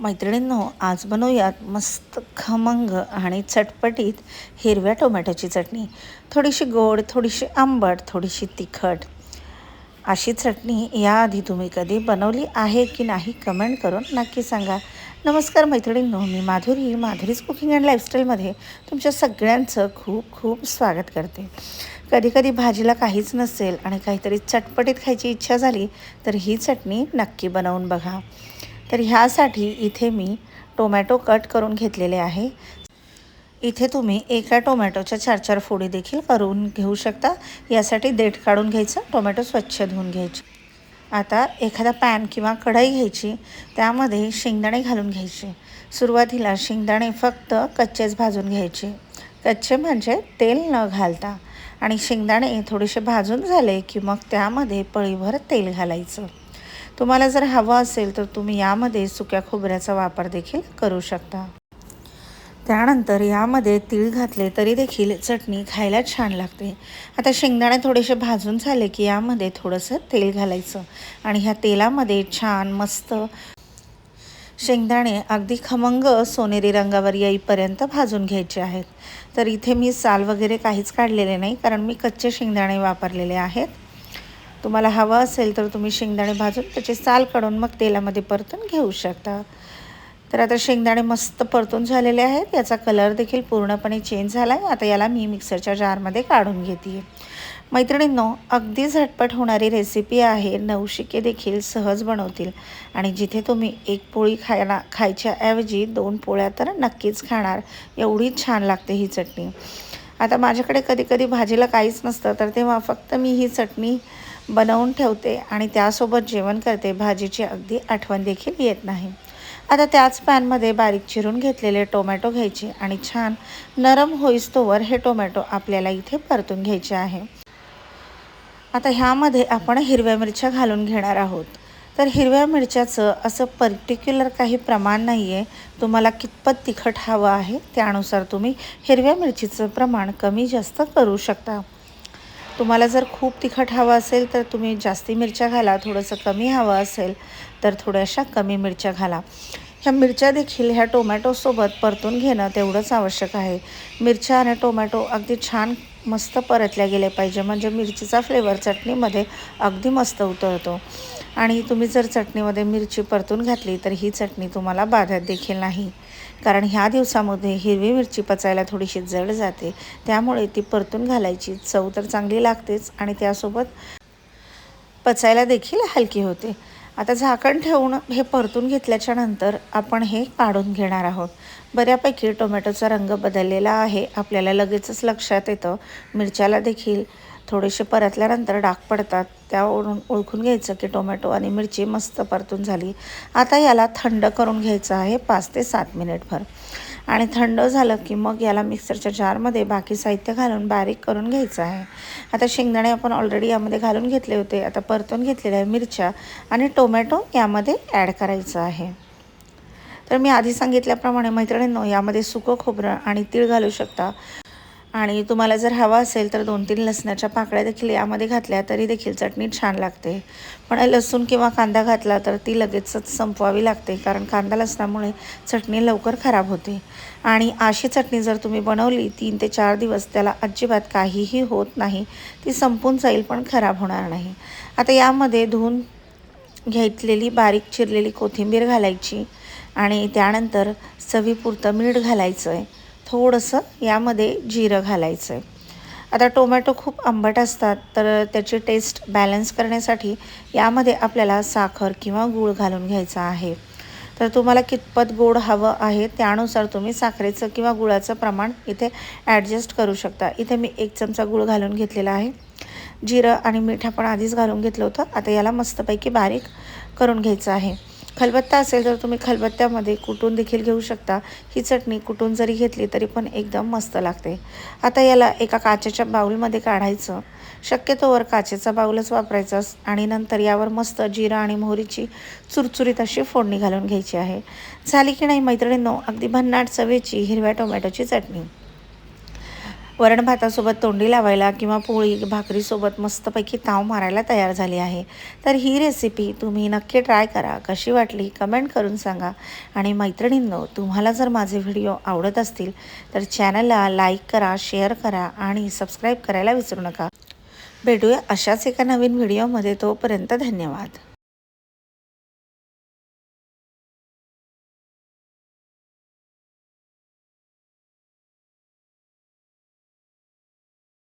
मैत्रिणींनो, आज बनवूयात मस्त खमंग आणि चटपटीत हिरव्या टोमॅटोची चटणी. थोडीशी गोड, थोडीशी आंबट, थोडीशी तिखट अशी चटणी याआधी तुम्ही कधी बनवली आहे की नाही कमेंट करून नक्की सांगा. नमस्कार मैत्रिणींनो, मी माधुरीज कुकिंग अँड लाईफस्टाईलमध्ये तुमच्या सगळ्यांचं खूप खूप स्वागत करते. कधी कधी भाजीला काहीच नसेल आणि काहीतरी चटपटीत खायची इच्छा झाली तर ही चटणी नक्की बनवून बघा. तर ह्यासाठी इथे मी टोमॅटो कट करून घेतलेले आहे. इथे तुम्ही एका टोमॅटोच्या 4-4 फोडी देखील करून घेऊ शकता. यासाठी देठ काढून घ्यायचं, टोमॅटो स्वच्छ धुवून घ्यायचे. आता एखादा पॅन किंवा कढई घ्यायची, त्यामध्ये शेंगदाणे घालून घ्यायचे. सुरुवातीला शेंगदाणे फक्त कच्चेच भाजून घ्यायचे, कच्चे म्हणजे तेल न घालता. आणि शेंगदाणे थोडेसे भाजून झाले की मग त्यामध्ये पळीभर तेल घालायचं. तुम्हाला जर हवं असेल तर तुम्ही यामध्ये सुक्या खोबऱ्याचा वापर देखील करू शकता. त्यानंतर यामध्ये तीळ घातले तरी देखील चटणी खायला छान लागते. आता शेंगदाणे थोडेसे भाजून झाले की यामध्ये थोडंसं तेल घालायचं आणि ह्या तेलामध्ये छान मस्त शेंगदाणे अगदी खमंग सोनेरी रंगावर येईपर्यंत भाजून घ्यायचे आहेत. तर इथे मी साल वगैरे काहीच काढलेले नाही, कारण मी कच्चे शेंगदाणे वापरलेले आहेत. तुम्हाला हवं असेल तर तुम्ही शेंगदाणे भाजून त्याचे साल काढून मग तेलामध्ये परतून घेऊ शकता. तर आता शेंगदाणे मस्त परतून झालेले आहेत. याचा कलर देखील पूर्णपणे चेंज झाला आहे. आता याला मी मिक्सरच्या जारमध्ये काढून घेते. मैत्रिणींनो, अगदी झटपट होणारी रेसिपी आहे. नवशिके देखील सहज बनवतील आणि जिथे तुम्ही एक पोळी खायच्या ऐवजी 2 पोळ्या तर नक्कीच खाणार, एवढी छान लागते ही चटणी. आता माझ्याकडे कधी कधी भाजीला काहीच नसतं, तर तेव्हा फक्त मी ही चटणी बनवून ठेवते आणि त्यासोबत जेवण करते. भाजीची अगदी आठवण देखील येत नाही. आता त्याच पॅनमध्ये बारीक चिरून घेतलेले टोमॅटो घ्यायचे आणि छान नरम होईस्तोवर हे टोमॅटो आपल्याला इथे परतून घ्यायचे आहे. आता ह्यामध्ये आपण हिरव्या मिरच्या घालून घेणार आहोत. तर हिरव्या मिरच्याचं असं पर्टिक्युलर काही प्रमाण नाही आहे. तुम्हाला कितपत तिखट हवं आहे त्यानुसार तुम्ही हिरव्या मिरचीचं प्रमाण कमी जास्त करू शकता. तुम्हाला जर खूप तिखट हवं असेल तर तुम्ही जास्ती मिरच्या घाला, थोडंसं कमी हवं असेल तर थोड्याशा कमी मिरच्या घाला. ह्या मिरच्या देखील ह्या टोमॅटोसोबत परतून घेणं तेवढंच आवश्यक आहे. मिरच्या आणि टोमॅटो अगदी छान मस्त परतल्या गेले पाहिजे, म्हणजे मिरचीचा फ्लेवर चटणीमध्ये अगदी मस्त उतरतो. आणि तुम्ही जर चटणीमध्ये मिरची परतून घातली तर ही चटणी तुम्हाला बाधत देखील नाही, कारण ह्या दिवसामध्ये हिरवी मिरची पचायला थोडीशी जड जाते. त्यामुळे ती परतून घालायची. चव तर चांगली लागतेच आणि त्यासोबत पचायला देखील हलकी होते. आता झाकण ठेवून हे परतून घेतल्याच्या नंतर आपण हे काढून घेणार आहोत. बऱ्यापैकी टोमॅटोचा रंग बदललेला आहे, आपल्याला लगेचच लक्षात येतं. मिरच्याला देखील थोडेसे परतल्यानंतर डाग पडतात, त्यावरून ओळखून घ्यायचं की टोमॅटो आणि मिरची मस्त परतून झाली. आता याला थंड करून घ्यायचं आहे 5 ते 7 मिनिटभर. आणि थंड झालं की मग याला मिक्सरच्या जारमध्ये बाकी साहित्य घालून बारीक करून घ्यायचं आहे. आता शेंगदाणे आपण ऑलरेडी यामध्ये घालून घेतले होते. आता परतून घेतलेल्या मिरच्या आणि टोमॅटो यामध्ये ॲड करायचं आहे. तर मी आधी सांगितल्याप्रमाणे मैत्रिणींनो, यामध्ये सुकं खोबरं आणि तीळ घालू शकता. आणि तुम्हाला जर हवा असेल तर 2-3 लसणाच्या पाकळ्या देखील यामध्ये घातल्या तरी देखील चटणी छान लागते. पण लसूण किंवा कांदा घातला तर ती लगेचच संपवावी लागते, कारण कांदा लसणामुळे चटणी लवकर खराब होते. आणि अशी चटणी जर तुम्ही बनवली 3 ते 4 दिवस त्याला अजिबात काहीही होत नाही, ती संपून जाईल पण खराब होणार नाही. आता यामध्ये धुवून घेतलेली बारीक चिरलेली कोथिंबीर घालायची आणि त्यानंतर चवीपुरतं मीठ घालायचं आहे. थोडंसं यामध्ये जिरं घालायचं आहे. आता टोमॅटो खूप आंबट असतात, तर त्याची टेस्ट बॅलन्स करण्यासाठी यामध्ये आपल्याला साखर किंवा गूळ घालून घ्यायचा आहे. तर तुम्हाला कितपत गोड हवं आहे त्यानुसार तुम्ही साखरेचं किंवा गुळाचं प्रमाण इथे ॲडजस्ट करू शकता. इथे मी 1 चमचा गूळ घालून घेतलेला आहे. जिरं आणि मीठ आपण आधीच घालून घेतलं होतं. आता याला मस्तपैकी बारीक करून घ्यायचं आहे. खलबत्ता असेल तर तुम्ही खलबत्त्यामध्ये कुटून देखील घेऊ शकता. ही चटणी कुटून जरी घेतली तरी पण एकदम मस्त लागते. आता याला एका काचेच्या बाउलमध्ये काढायचं. शक्यतोवर काचेचा बाउलच वापरायचा आणि नंतर यावर मस्त जिरं आणि मोहरीची चुरचुरीत अशी फोडणी घालून घ्यायची आहे. झाली की नाही मैत्रिणींनो, अगदी भन्नाट चवेची हिरव्या टोमॅटोची चटणी. वरण भातासोबत तोंडी लावायला किंवा पोळी भाकरीसोबत मस्तपैकी ताव मारायला तयार झाली आहे। तर ही रेसिपी तुम्ही नक्की ट्राय करा, कशी वाटली कमेंट करून सांगा। आणि मैत्रिणींनो, तुम्हाला जर माझे व्हिडिओ आवडत असतील तर चॅनलला लाईक करा, शेअर करा आणि सबस्क्राईब करायला विसरू नका। भेटूया अशाच एका नवीन व्हिडिओमध्ये, तोपर्यंत धन्यवाद।